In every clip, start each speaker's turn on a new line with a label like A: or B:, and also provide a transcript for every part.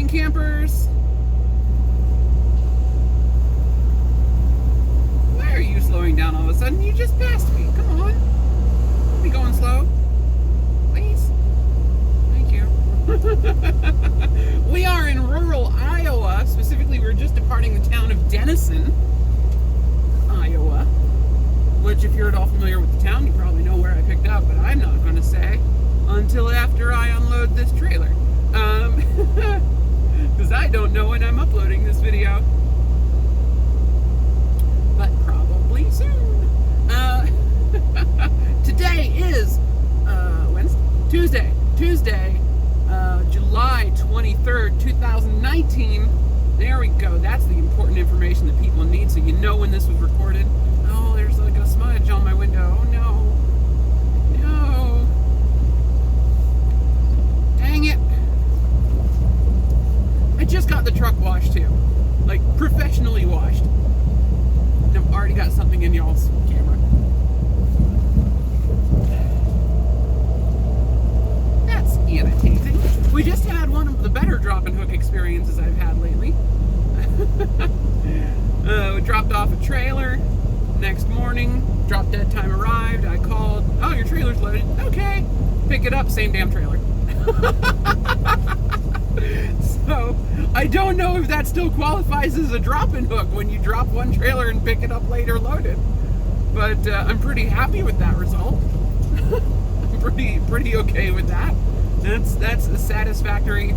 A: morning, campers. Why are you slowing down all of a sudden? You just passed me. Come on. Don't be going slow. Please. Thank you. We are in rural Iowa. Specifically, we're just departing the town of Denison, Iowa. Which, if you're at all familiar with the town, you probably know where I picked up, but I'm not going to say until after I unload this trailer. Because I don't know when I'm uploading this video. But probably soon. Today is Wednesday? Tuesday, July 23rd, 2019. There we go. That's the important information that people need, so you know when this was recorded. Oh, there's like a smudge on my window. Oh no. No. Dang it. I just got the truck washed too. Like, professionally washed. And I've already got something in y'all's camera. That's irritating. We just had one of the better drop and hook experiences I've had lately. We dropped off a trailer. Next morning, drop dead time arrived. I called, oh, your trailer's loaded. Okay. Pick it up, same damn trailer. So, I don't know if that still qualifies as a drop and hook when you drop one trailer and pick it up later loaded. But I'm pretty happy with that result. I'm pretty okay with that. That's a satisfactory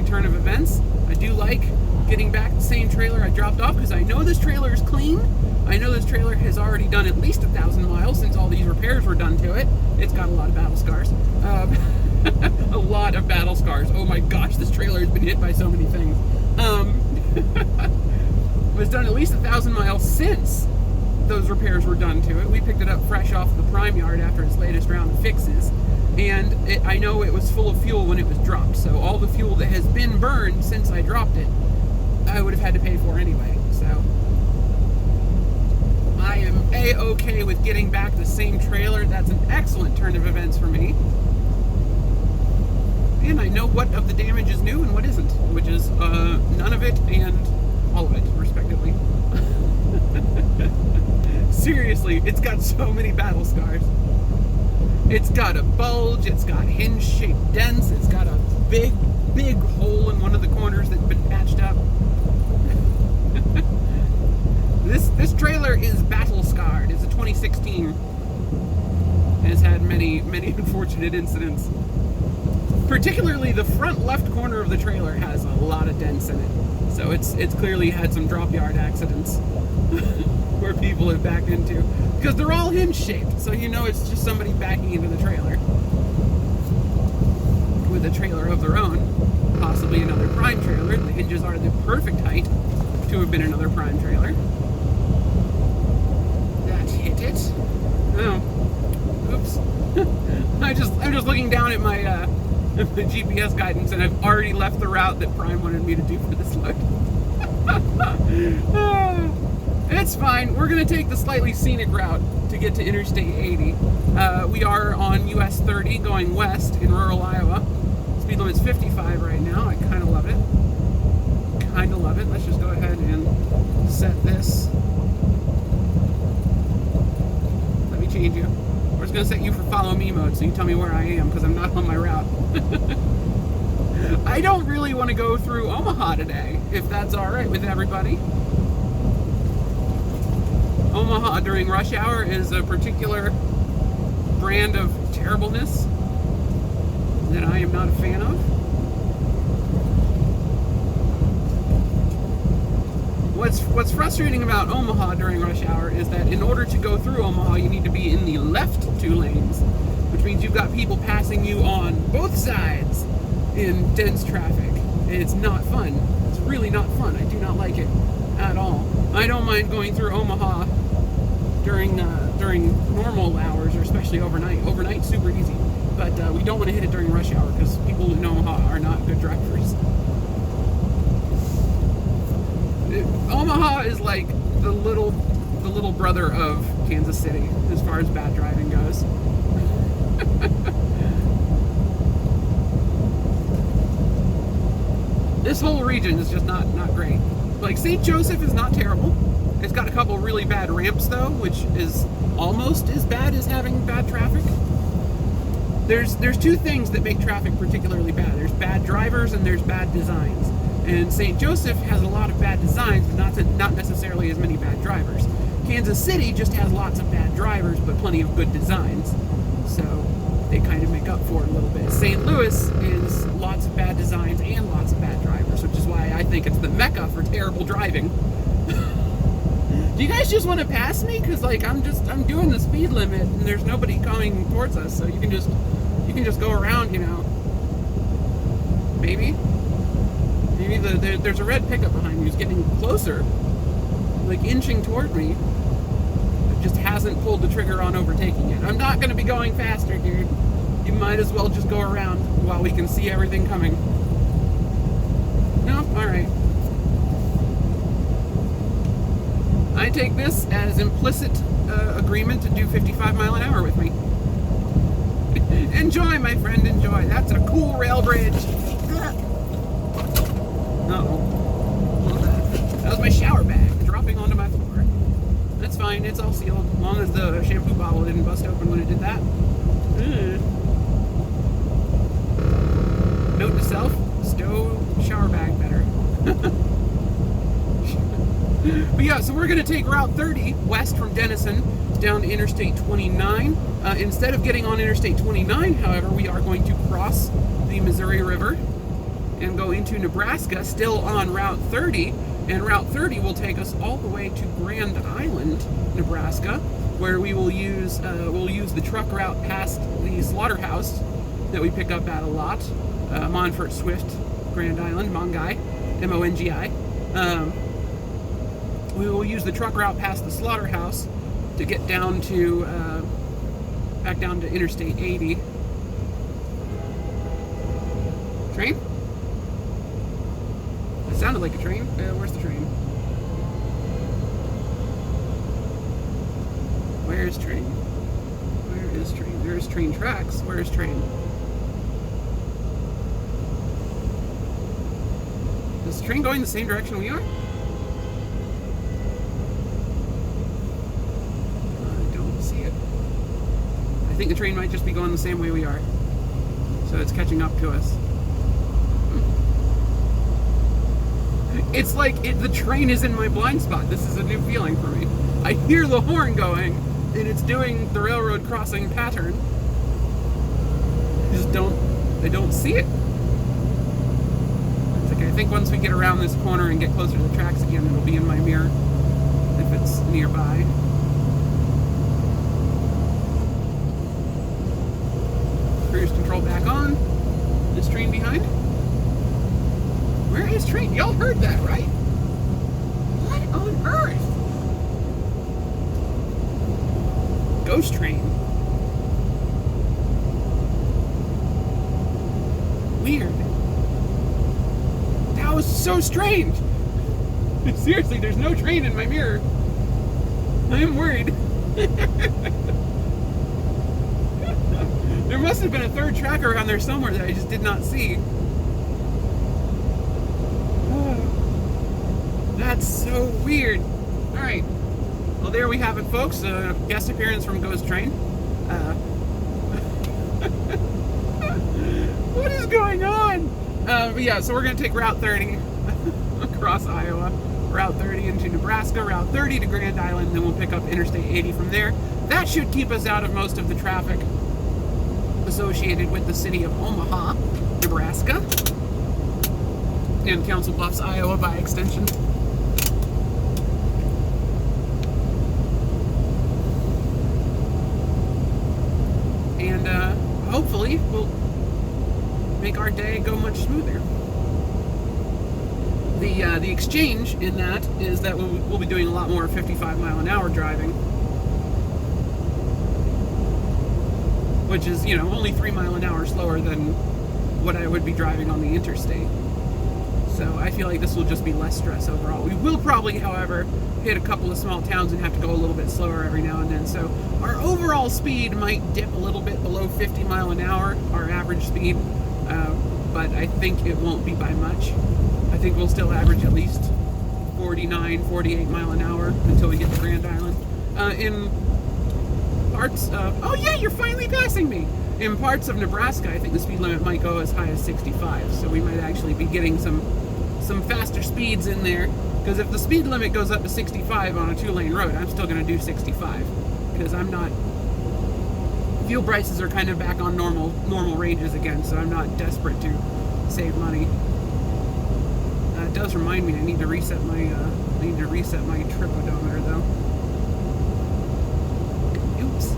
A: turn of events. I do like getting back the same trailer I dropped off because I know this trailer is clean. I know this trailer has already done at least 1,000 miles since all these repairs were done to it. It's got a lot of battle scars. A lot of battle scars. Oh my gosh, this trailer has been hit by so many things. It was done at least 1,000 miles since those repairs were done to it. We picked it up fresh off the prime yard after its latest round of fixes. And I know it was full of fuel when it was dropped. So all the fuel that has been burned since I dropped it, I would have had to pay for anyway. So I am A-okay with getting back the same trailer. That's an excellent turn of events for me. And I know what of the damage is new and what isn't, which is none of it and all of it, respectively. Seriously, it's got so many battle scars. It's got a bulge, it's got hinge-shaped dents, it's got a big hole in one of the corners that's been patched up. This trailer is battle scarred. It's a 2016. And it's had many unfortunate incidents. Particularly the front left corner of the trailer has a lot of dents in it. So it's clearly had some drop yard accidents where people have backed into. Because they're all hinge shaped, so you know it's just somebody backing into the trailer. With a trailer of their own. Possibly another prime trailer. The hinges are the perfect height to have been another prime trailer. That hit it. Oh. Oops. I'm just looking down at my the GPS guidance, and I've already left the route that Prime wanted me to do for this load. It's fine. We're going to take the slightly scenic route to get to Interstate 80. We are on US 30 going west in rural Iowa. Speed limit's 55 right now. I kind of love it. Kind of love it. Let's just go ahead and set this. Let me change you. We're just going to set you for follow me mode so you tell me where I am because I'm not on my route. I don't really want to go through Omaha today, if that's alright with everybody. Omaha during rush hour is a particular brand of terribleness that I am not a fan of. What's frustrating about Omaha during rush hour is that in order to go through Omaha, you need to be in the left 2 lanes, which means you've got people passing you on both sides in dense traffic. It's not fun. It's really not fun. I do not like it at all. I don't mind going through Omaha during normal hours, or especially overnight. Overnight's super easy, but we don't want to hit it during rush hour because people in Omaha are not good drivers. Omaha is like the little brother of Kansas City as far as bad driving goes. This whole region is just not great. Like, St. Joseph is not terrible. It's got a couple really bad ramps, though, which is almost as bad as having bad traffic. There's two things that make traffic particularly bad. There's bad drivers and there's bad designs. And St. Joseph has a lot of bad designs, but not necessarily as many bad drivers. Kansas City just has lots of bad drivers, but plenty of good designs. So they kind of make up for it a little bit. St. Louis is lots of bad designs and lots of bad drivers, which is why I think it's the mecca for terrible driving. Do you guys just want to pass me? Because, like, I'm doing the speed limit and there's nobody coming towards us, so you can just go around, you know. Maybe there's a red pickup behind me who's getting closer, like inching toward me. It just hasn't pulled the trigger on overtaking yet. I'm not going to be going faster, dude. You might as well just go around while we can see everything coming. No? Alright. I take this as implicit agreement to do 55 mile an hour with me. Enjoy, my friend, enjoy. That's a cool rail bridge. That was my shower bag dropping onto my floor. That's fine, it's all sealed, as long as the shampoo bottle didn't bust open when it did that. Note to self, stow shower bag better. But yeah, so we're going to take Route 30 west from Denison down to Interstate 29. Instead of getting on Interstate 29, however, we are going to cross the Missouri River and go into Nebraska, still on Route 30. And Route 30 will take us all the way to Grand Island, Nebraska, where we will use the truck route past the slaughterhouse that we pick up at a lot, Monfort Swift, Grand Island, Mongai, M-O-N-G-I. We will use the truck route past the slaughterhouse to get down to back down to Interstate 80. Train? It sounded like a train. Where's the train? Where's train? Where is train? There's train tracks. Where's train? Is the train going the same direction we are? I think the train might just be going the same way we are. So it's catching up to us. It's like the train is in my blind spot. This is a new feeling for me. I hear the horn going, and it's doing the railroad crossing pattern. I don't see it. It's like, I think once we get around this corner and get closer to the tracks again, it'll be in my mirror, if it's nearby. Cruise control back on. This train behind. Where is train? Y'all heard that, right? What on earth? Ghost train. Weird. That was so strange. Seriously, there's no train in my mirror. I am worried. There must have been a third tracker around there somewhere that I just did not see. That's so weird. Alright. Well, there we have it, folks. A guest appearance from Ghost Train. What is going on? But yeah, so we're going to take Route 30 across Iowa. Route 30 into Nebraska. Route 30 to Grand Island. And then we'll pick up Interstate 80 from there. That should keep us out of most of the traffic associated with the city of Omaha, Nebraska, and Council Bluffs, Iowa by extension. And hopefully we'll make our day go much smoother. The exchange in that is that we'll be doing a lot more 55 mile an hour driving, which is, you know, only 3 mile an hour slower than what I would be driving on the interstate. So I feel like this will just be less stress overall. We will probably, however, hit a couple of small towns and have to go a little bit slower every now and then. So our overall speed might dip a little bit below 50 mile an hour, our average speed, but I think it won't be by much. think we'll still average at least 49, 48 mile an hour until we get to Grand Island. In parts of, oh yeah, you're finally passing me. In parts of Nebraska, I think the speed limit might go as high as 65, so we might actually be getting some faster speeds in there, because if the speed limit goes up to 65 on a 2-lane road, I'm still going to do 65, because I'm not, fuel prices are kind of back on normal ranges again, so I'm not desperate to save money. It does remind me I need to reset my trip odometer though. Oops.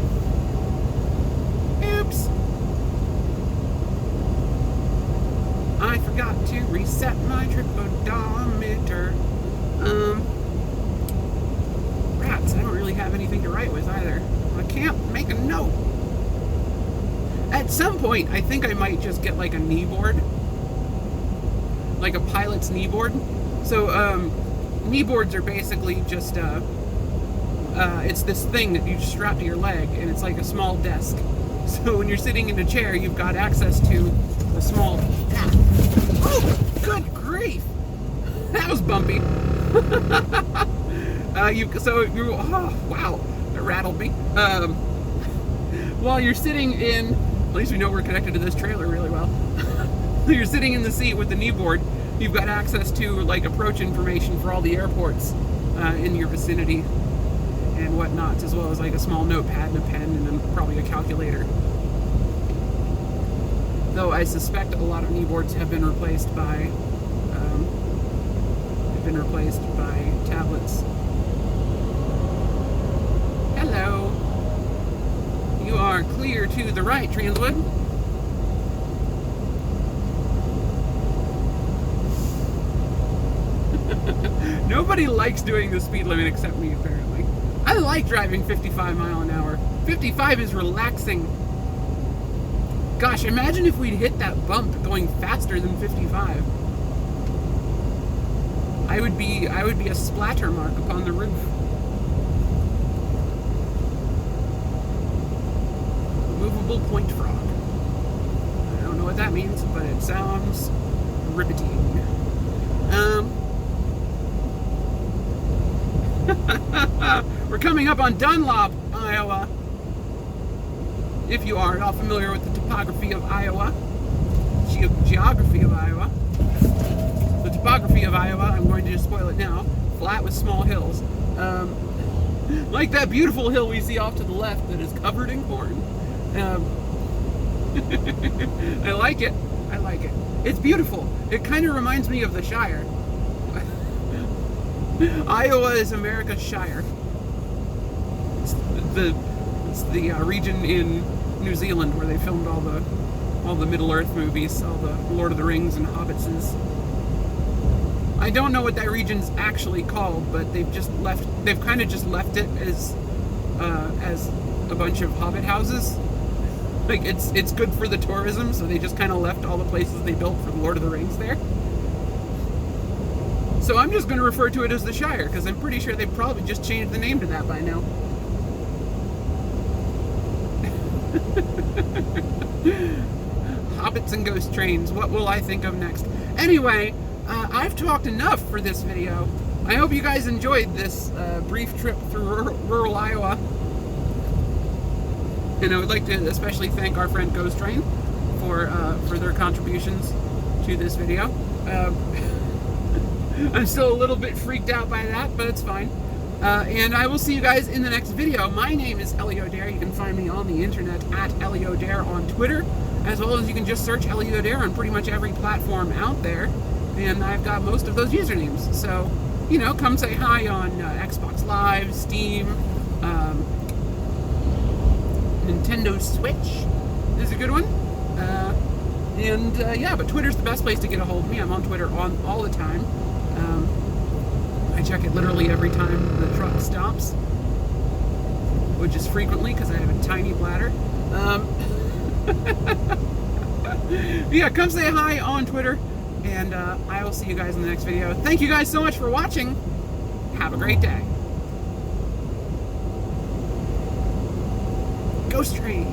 A: I forgot to reset my trip odometer. Rats, I don't really have anything to write with either. I can't make a note. At some point, I think I might just get like a knee board. Like a pilot's knee board. So, knee boards are basically just, it's this thing that you strap to your leg, and it's like a small desk. So when you're sitting in a chair, you've got access to a small... Oh, good grief! That was bumpy. Oh, wow, that rattled me. While you're sitting in, at least we know we're connected to this trailer really well. You're sitting in the seat with the knee board, you've got access to like approach information for all the airports in your vicinity and whatnot, as well as like a small notepad and a pen and then probably a calculator. Though I suspect a lot of knee boards have been replaced by tablets. Hello. You are clear to the right, Transwood. Nobody likes doing the speed limit except me, apparently. I like driving 55 mile an hour. 55 is relaxing. Gosh, imagine if we'd hit that bump going faster than 55. I would be a splatter mark upon the roof. Movable point frog. I don't know what that means, but it sounds riveting. We're coming up on Dunlop, Iowa. If you are at all familiar with the topography of Iowa, geography of Iowa. The topography of Iowa, I'm going to just spoil it now, flat with small hills. Like that beautiful hill we see off to the left that is covered in corn. I like it. I like it. It's beautiful. It kind of reminds me of the Shire. Iowa is America's Shire. It's the region in New Zealand where they filmed all the Middle Earth movies, all the Lord of the Rings and Hobbitses. I don't know what that region's actually called, but they've kind of just left it as a bunch of hobbit houses. Like it's good for the tourism, so they just kind of left all the places they built for the Lord of the Rings there. So I'm just going to refer to it as the Shire, because I'm pretty sure they probably just changed the name to that by now. Hobbits and ghost trains, what will I think of next? Anyway, I've talked enough for this video. I hope you guys enjoyed this brief trip through rural Iowa. And I would like to especially thank our friend Ghost Train for their contributions to this video. I'm still a little bit freaked out by that, but it's fine. And I will see you guys in the next video. My name is Ellie O'Dare. You can find me on the internet at Ellie O'Dare on Twitter, as well as you can just search Ellie O'Dare on pretty much every platform out there. And I've got most of those usernames. So, you know, come say hi on Xbox Live, Steam, Nintendo Switch is a good one. Yeah, but Twitter's the best place to get a hold of me. I'm on Twitter all the time. I check it literally every time the truck stops, which is frequently because I have a tiny bladder. Yeah, come say hi on Twitter, and I will see you guys in the next video. Thank you guys so much for watching. Have a great day. Ghost Train.